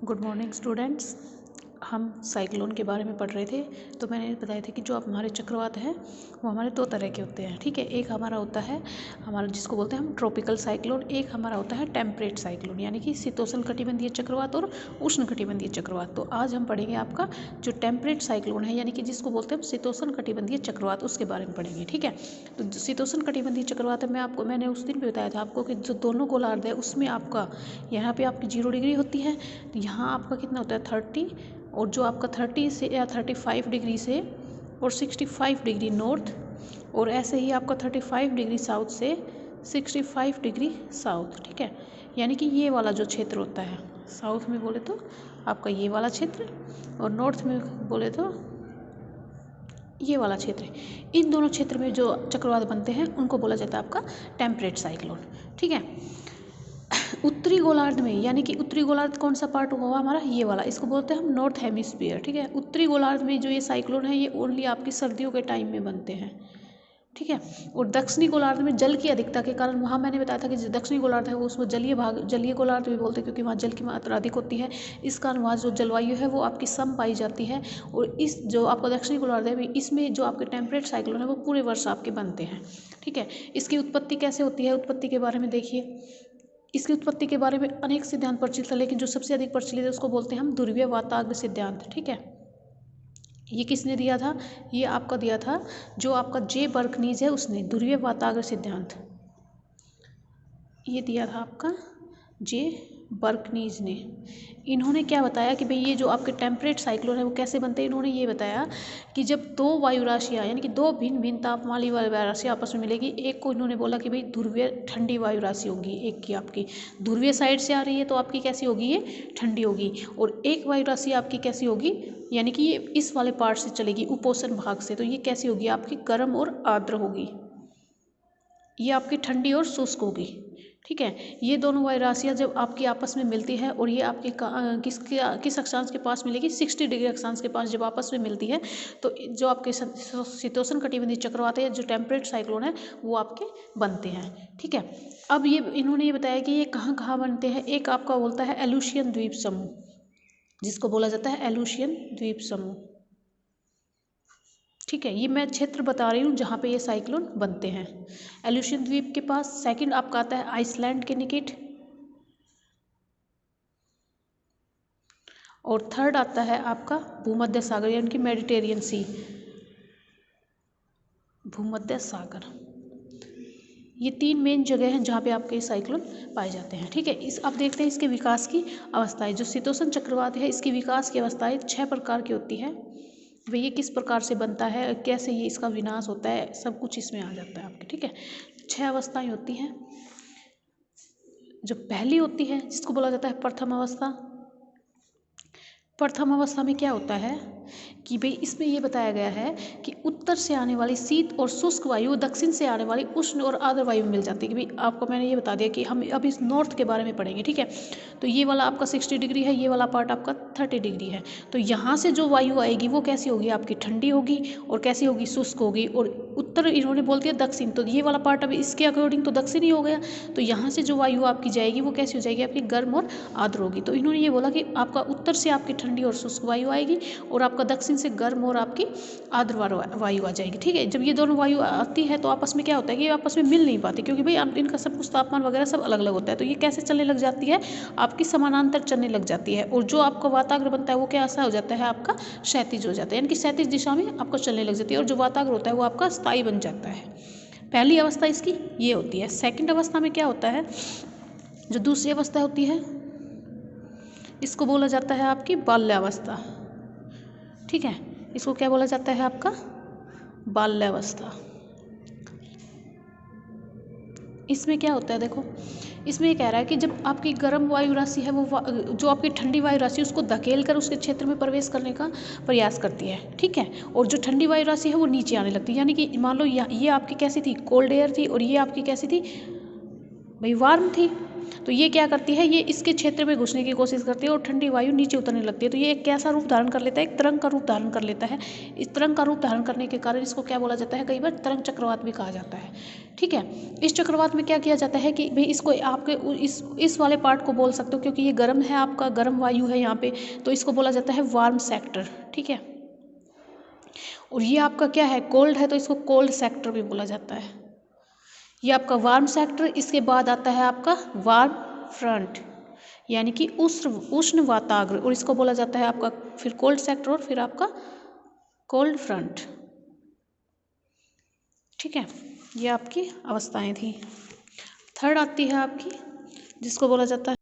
Good morning students. हम cyclone के बारे में पढ़ रहे थे। तो मैंने बताया था कि जो हमारे चक्रवात हैं वो हमारे दो तरह के होते हैं, ठीक है। एक हमारा होता है हमारा जिसको बोलते हैं हम ट्रॉपिकल साइक्लोन, एक हमारा होता है टेम्परेट साइक्लोन, यानी कि शीतोष्ण कटिबंधीय चक्रवात और उष्ण कटिबंधीय चक्रवात। तो आज हम पढ़ेंगे आपका जो टेम्परेट साइक्लोन है, यानी कि जिसको बोलते हैं हम शीतोष्ण कटिबंधीय चक्रवात, उसके बारे में पढ़ेंगे, ठीक है। तो शीतोष्ण कटिबंधीय चक्रवात है, मैंने उस दिन भी बताया था आपको कि जो दोनों गोलार्ध है उसमें आपका यहाँ पे आपकी 0 डिग्री होती है, तो यहाँ आपका कितना होता है 30, और जो आपका 30 से या 35 डिग्री से और 65 डिग्री नॉर्थ, और ऐसे ही आपका 35 डिग्री साउथ से 65 डिग्री साउथ, ठीक है। यानी कि ये वाला जो क्षेत्र होता है, साउथ में बोले तो आपका ये वाला क्षेत्र, और नॉर्थ में बोले तो ये वाला क्षेत्र। इन दोनों क्षेत्र में जो चक्रवात बनते हैं उनको बोला जाता है आपका टेम्परेट साइक्लोन, ठीक है। उत्तरी गोलार्ध में, यानी कि उत्तरी गोलार्ध कौन सा पार्ट हुआ हमारा, ये वाला, इसको बोलते हैं हम नॉर्थ हेमिस्फीयर, ठीक है। उत्तरी गोलार्ध में जो ये साइक्लोन है ये ओनली आपकी सर्दियों के टाइम में बनते हैं, ठीक है। और दक्षिणी गोलार्ध में जल की अधिकता के कारण, वहाँ मैंने बताया था कि जो दक्षिणी गोलार्ध है वो उसको जलीय गोलार्ध भी बोलते हैं, क्योंकि वहाँ जल की मात्रा अधिक होती है। इस कारण वहाँ जो जलवायु है वो आपकी सम पाई जाती है। और इस जो आपका दक्षिणी गोलार्ध है इसमें जो आपके टेम्परेट साइक्लोन है वो पूरे वर्ष आपके बनते हैं, ठीक है। इसकी उत्पत्ति कैसे होती है, उत्पत्ति के बारे में देखिए। इसकी उत्पत्ति के बारे में अनेक सिद्धांत प्रचलित है, लेकिन जो सबसे अधिक प्रचलित है उसको बोलते हैं हम ध्रुवीय वाताग्र सिद्धांत, ठीक है। ये किसने दिया था, ये आपका दिया था जो आपका जे बर्कनीज है, उसने ध्रुवीय वाताग्र सिद्धांत ये दिया था आपका जे बर्कनीज ने। इन्होंने क्या बताया कि भाई ये जो आपके टेम्परेट साइक्लोन है वो कैसे बनते हैं। इन्होंने ये बताया कि जब दो वायु राशियाँ, यानी कि दो भिन्न भिन्न तापमान वाली वायु राशि आपस में मिलेगी, एक को इन्होंने बोला कि भाई ध्रुवीय ठंडी वायु राशि होगी, एक की आपकी ध्रुवीय साइड से आ रही है तो आपकी कैसी होगी, ये ठंडी होगी। और एक वायु राशि आपकी कैसी होगी, यानी कि ये इस वाले पार्ट से चलेगी, उपोषण भाग से, तो ये कैसी होगी आपकी गर्म और आर्द्र होगी, ये आपकी ठंडी और शुष्क होगी, ठीक है। ये दोनों वायु राशियाँ जब आपकी आपस में मिलती है, और ये आपकी किस अक्षांश के पास मिलेगी, 60 डिग्री अक्षांश के पास जब आपस में मिलती है तो जो आपके शीतोष्ण कटिबंधीय चक्रवात है, जो टेम्परेट साइक्लोन है, वो आपके बनते हैं, ठीक है। अब ये इन्होंने ये बताया कि ये कहाँ कहाँ बनते हैं। एक आपका बोलता है एलुशियन द्वीप समूह, जिसको बोला जाता है एलुशियन द्वीप समूह, ठीक है। ये मैं क्षेत्र बता रही हूँ जहाँ पे ये साइक्लोन बनते हैं। एलुशियन द्वीप के पास। सेकंड आपका आता है आइसलैंड के निकट, और थर्ड आता है आपका भूमध्य सागर, यानी कि मेडिटेरियन सी, भूमध्य सागर। ये तीन मेन जगह हैं जहाँ पे आपके ये साइक्लोन पाए जाते हैं, ठीक है। अब देखते हैं इसके विकास की अवस्थाएं। जो शीतोष्ण चक्रवात है इसकी विकास की अवस्थाएं 6 प्रकार की होती है। भाई ये किस प्रकार से बनता है, कैसे ये इसका विनाश होता है, सब कुछ इसमें आ जाता है आपके, ठीक है। 6 अवस्थाएं होती हैं। जो पहली होती है जिसको बोला जाता है प्रथम अवस्था। प्रथम अवस्था में क्या होता है कि भाई इसमें ये बताया गया है कि उत्तर से आने वाली शीत और शुष्क वायु दक्षिण से आने वाली उष्ण और आर्द्र वायु मिल जाती है। कि भाई आपको मैंने ये बता दिया कि हम अब इस नॉर्थ के बारे में पढ़ेंगे, ठीक है। तो ये वाला आपका 60 डिग्री है, ये वाला पार्ट आपका 30 डिग्री है। तो यहाँ से जो वायु आएगी वो कैसी होगी, आपकी ठंडी होगी, और कैसी होगी, शुष्क होगी। और उत्तर इन्होंने बोल दिया दक्षिण, तो ये वाला पार्ट अभी इसके अकॉर्डिंग तो दक्षिण ही हो गया। तो यहाँ से जो वायु आपकी जाएगी वो कैसी हो जाएगी, आपकी गर्म और आर्द्र होगी। तो इन्होंने ये बोला कि आपका उत्तर से आपकी ठंडी और शुष्क वायु आएगी, और आपका दक्षिण से गर्म और आपकी आर्द्र वायु आ जाएगी, ठीक है। जब ये दोनों वायु आती है तो आपस में क्या होता है कि ये आपस में मिल नहीं पाती, क्योंकि भाई इनका सब कुछ तापमान वगैरह सब अलग अलग होता है। तो ये कैसे चलने लग जाती है, आपकी समानांतर चलने लग जाती है। और जो आपका वाताग्र बनता है वो क्या ऐसा हो जाता है, आपका क्षैतिज हो जाता है, यानी कि क्षैतिज दिशा में आपको चलने लग जाती है। और जो वाताग्र होता है वो आपका स्थायी बन जाता है। पहली अवस्था इसकी ये होती है। सेकंड अवस्था में क्या होता है, जो दूसरी अवस्था होती है इसको बोला जाता है आपकी बाल्यावस्था, ठीक है। इसको क्या बोला जाता है, आपका बाल्यावस्था। इसमें क्या होता है, देखो इसमें ये कह रहा है कि जब आपकी गर्म वायु राशि है वो जो आपकी ठंडी वायु राशि उसको धकेल कर उसके क्षेत्र में प्रवेश करने का प्रयास करती है, ठीक है। और जो ठंडी वायु राशि है वो नीचे आने लगती है, यानी कि मान लो ये आपकी कैसी थी, कोल्ड एयर थी, और ये आपकी कैसी थी भाई, वार्म थी। तो ये क्या करती है, ये इसके क्षेत्र में घुसने की कोशिश करती है और ठंडी वायु नीचे उतरने लगती है। तो ये एक कैसा रूप धारण कर लेता है, एक तरंग का रूप धारण कर लेता है। इस तरंग का रूप धारण करने के कारण इसको क्या बोला जाता है, कई बार तरंग चक्रवात भी कहा जाता है। ठीक है, इस चक्रवात में क्या किया जाता है कि भाई इसको आपके इस वाले पार्ट को बोल सकते हो, क्योंकि ये गर्म है, आपका गर्म वायु है यहाँ पे, तो इसको बोला जाता है वार्म सेक्टर। ठीक है, और ये आपका क्या है, कोल्ड है, तो इसको कोल्ड सेक्टर भी बोला जाता है। ये आपका वार्म सेक्टर, इसके बाद आता है आपका वार्म फ्रंट, यानी कि उष्ण वाताग्र, और इसको बोला जाता है आपका फिर कोल्ड सेक्टर और फिर आपका कोल्ड फ्रंट। ठीक है, ये आपकी अवस्थाएं थी। थर्ड आती है आपकी, जिसको बोला जाता है